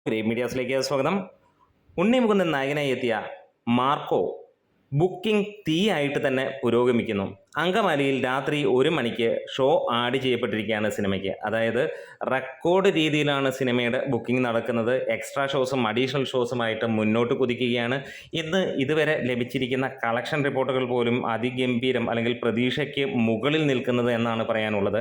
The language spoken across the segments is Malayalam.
ഗ്രേറ്റ് മീഡിയാസിലേക്ക് സ്വാഗതം. ഉണ്ണി മുകുന്ദൻ നായകനായി എത്തിയ മാർക്കോ ബുക്കിംഗ് തീയായിട്ട് തന്നെ പുരോഗമിക്കുന്നു. അങ്കമാലിയിൽ രാത്രി 1 മണിക്ക് ഷോ ആഡ് ചെയ്യപ്പെട്ടിരിക്കുകയാണ് സിനിമയ്ക്ക്. അതായത് റെക്കോർഡ് രീതിയിലാണ് സിനിമയുടെ ബുക്കിംഗ് നടക്കുന്നത്. എക്സ്ട്രാ ഷോസും അഡീഷണൽ ഷോസുമായിട്ട് മുന്നോട്ട് കുതിക്കുകയാണ്. ഇന്ന് ഇതുവരെ ലഭിച്ചിരിക്കുന്ന കളക്ഷൻ റിപ്പോർട്ടുകൾ പോലും അതിഗംഭീരം അല്ലെങ്കിൽ പ്രതീക്ഷയ്ക്ക് മുകളിൽ നിൽക്കുന്നത് എന്നാണ് പറയാനുള്ളത്.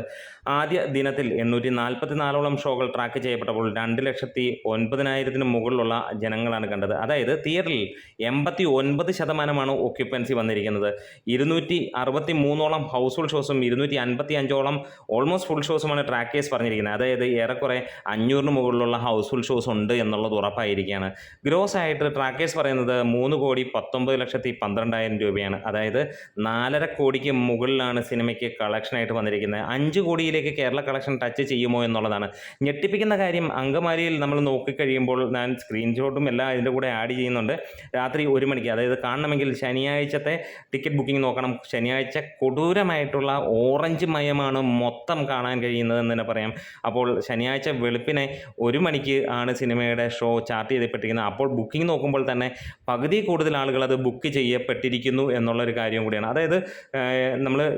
ആദ്യ ദിനത്തിൽ 844ഓളം ഷോകൾ ട്രാക്ക് ചെയ്യപ്പെട്ടപ്പോൾ 2,09,000 മുകളിലുള്ള ജനങ്ങളാണ് കണ്ടത്. അതായത് തിയേറ്ററിൽ 89% ഓക്യുപ്പൻസി വന്നിരിക്കുന്നത്. 263ഓളം ഹൗസ് ഫുൾ ഷോസും 255ഓളം ഓൾമോസ്റ്റ് ഫുൾ ഷോസുമാണ് ട്രാക്കേഴ്സ് പറഞ്ഞിരിക്കുന്നത്. അതായത് ഏറെക്കുറെ 500 മുകളിലുള്ള ഹൗസ് ഫുൾ ഷോസ് ഉണ്ട് എന്നുള്ളത് ഉറപ്പായിരിക്കുകയാണ്. ഗ്രോസ് ആയിട്ട് ട്രാക്കേഴ്സ് പറയുന്നത് 3,19,12,000 രൂപയാണ്. അതായത് 4.5 കോടിക്ക് മുകളിലാണ് സിനിമയ്ക്ക് കളക്ഷനായിട്ട് വന്നിരിക്കുന്നത്. 5 കോടിയിലേക്ക് കേരള കളക്ഷൻ ടച്ച് ചെയ്യുമോ എന്നുള്ളതാണ് ഞെട്ടിപ്പിക്കുന്ന കാര്യം. അങ്കമാലിയിൽ നമ്മൾ നോക്കിക്കഴിയുമ്പോൾ ഞാൻ സ്ക്രീൻഷോട്ടും എല്ലാം ഇതിൻ്റെ കൂടെ ആഡ് ചെയ്യുന്നുണ്ട്. രാത്രി 1 മണിക്ക്, അതായത് കാണണമെങ്കിൽ ശനിയാഴ്ചത്തെ ടിക്കറ്റ് ബുക്കിംഗ് നോക്കണം. ശനിയാഴ്ച കൊടൂരമായിട്ടുള്ള ഓറഞ്ച് മയമാണ് മൊത്തം കാണാൻ കഴിയുന്നതെന്ന് തന്നെ പറയാം. അപ്പോൾ ശനിയാഴ്ച വെളുപ്പിനെ 1 മണിക്ക് ആണ് സിനിമയുടെ ഷോ ചാർട്ട് ചെയ്യപ്പെട്ടിരിക്കുന്നത്. അപ്പോൾ ബുക്കിംഗ് നോക്കുമ്പോൾ തന്നെ പകുതി കൂടുതൽ ആളുകൾ അത് ബുക്ക് ചെയ്യപ്പെട്ടിരിക്കുന്നു എന്നുള്ളൊരു കാര്യം കൂടിയാണ്. അതായത്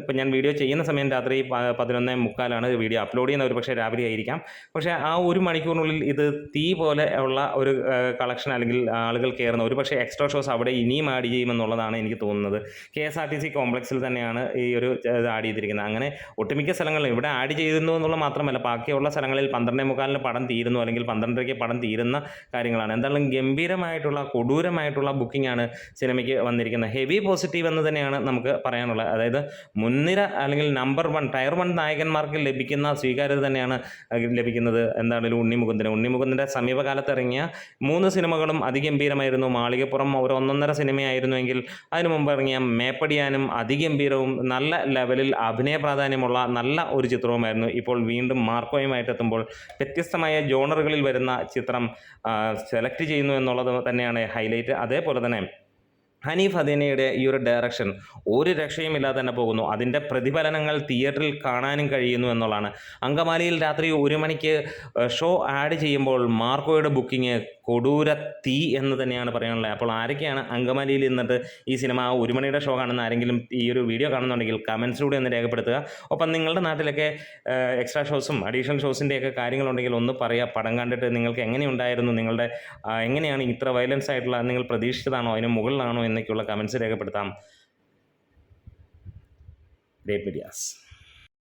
ഇപ്പം ഞാൻ വീഡിയോ ചെയ്യുന്ന സമയം രാത്രി 11:45 വീഡിയോ അപ്ലോഡ് ചെയ്യുന്ന, ഒരു പക്ഷേ രാവിലെ ആയിരിക്കാം. പക്ഷേ ആ 1 മണിക്കൂറിനുള്ളിൽ ഇത് തീ പോലെ ഉള്ള ഒരു കളക്ഷൻ അല്ലെങ്കിൽ ആളുകൾ കയറുന്ന, ഒരു പക്ഷേ എക്സ്ട്രാ ഷോസ് അവിടെ ഇനിയും ആഡ് ചെയ്യുമെന്നുള്ളതാണ് എനിക്ക് തോന്നുന്നത്. KSRTC കോംപ്ലക്സിൽ തന്നെയാണ് ഈ ഒരു ആഡ് ചെയ്തിരിക്കുന്നത്. അങ്ങനെ ഒട്ടുമിക്ക സ്ഥലങ്ങളിൽ ഇവിടെ ആഡ് ചെയ്യുന്നു എന്നുള്ളത് മാത്രമല്ല, ബാക്കിയുള്ള സ്ഥലങ്ങളിൽ 12:45 പടം തീരുന്നു അല്ലെങ്കിൽ 12:30 പടം തീരുന്ന കാര്യങ്ങളാണ്. എന്തായാലും ഗംഭീരമായിട്ടുള്ള കൊടൂരമായിട്ടുള്ള ബുക്കിംഗ് ആണ് സിനിമയ്ക്ക് വന്നിരിക്കുന്നത്. ഹെവി പോസിറ്റീവ് എന്ന് തന്നെയാണ് നമുക്ക് പറയാനുള്ളത്. അതായത് മുൻനിര അല്ലെങ്കിൽ നമ്പർ 1 ടയർ 1 നായകന്മാർക്ക് ലഭിക്കുന്ന സ്വീകാര്യത തന്നെയാണ് ലഭിക്കുന്നത്. എന്താണെങ്കിലും ഉണ്ണിമുകുന്ദൻ്റെ സമീപകാലത്ത് ഇറങ്ങിയ 3 സിനിമകളും അതിഗംഭീരമായിരുന്നു. മാളികപ്പുറം ഒരു 1.5 സിനിമയായിരുന്നുവെങ്കിൽ അതിനു മുമ്പ് ഇറങ്ങിയ മേപ്പടിയാനും അതിഗംഭീരവും നല്ല ലെവലിൽ അഭിനയ പ്രാധാന്യമുള്ള നല്ല ഒരു ചിത്രവുമായിരുന്നു. ഇപ്പോൾ വീണ്ടും മാർക്കോയുമായിട്ട് എത്തുമ്പോൾ വ്യത്യസ്തമായ ജോണറുകളിൽ വരുന്ന ചിത്രം സെലക്ട് ചെയ്യുന്നു എന്നുള്ളത് തന്നെയാണ് ഹൈലൈറ്റ്. അതേപോലെ തന്നെ ഹനീഫ് അദീനയുടെ ഈ ഒരു ഡയറക്ഷൻ ഒരു രക്ഷയുമില്ലാതെ തന്നെ പോകുന്നു. അതിൻ്റെ പ്രതിഫലനങ്ങൾ തിയേറ്ററിൽ കാണാനും കഴിയുന്നു എന്നുള്ളതാണ്. അങ്കമാലിയിൽ രാത്രി 1 മണിക്ക് ഷോ ആഡ് ചെയ്യുമ്പോൾ മാർക്കോയുടെ ബുക്കിംഗ് കൊടൂര തീ എന്ന് തന്നെയാണ് പറയാനുള്ളത്. അപ്പോൾ ആരൊക്കെയാണ് അങ്കമാലിയിൽ നിന്നിട്ട് ഈ സിനിമ 1 മണിയുടെ ഷോ കാണുന്ന ആരെങ്കിലും ഈ ഒരു വീഡിയോ കാണുന്നുണ്ടെങ്കിൽ കമൻസിലൂടെ ഒന്ന് രേഖപ്പെടുത്തുക. ഒപ്പം നിങ്ങളുടെ നാട്ടിലൊക്കെ എക്സ്ട്രാ ഷോസും അഡീഷണൽ ഷോസിൻ്റെയൊക്കെ കാര്യങ്ങളുണ്ടെങ്കിൽ ഒന്ന് പറയുക. പടം കണ്ടിട്ട് നിങ്ങൾക്ക് എങ്ങനെയുണ്ടായിരുന്നു, നിങ്ങളുടെ എങ്ങനെയാണ് ഇത്ര വയലൻസ് ആയിട്ടുള്ള, നിങ്ങൾ പ്രതീക്ഷിച്ചതാണോ, അതിന് മുകളിലാണോ എന്നൊക്കെയുള്ള കമൻസ് രേഖപ്പെടുത്താം. Great medias.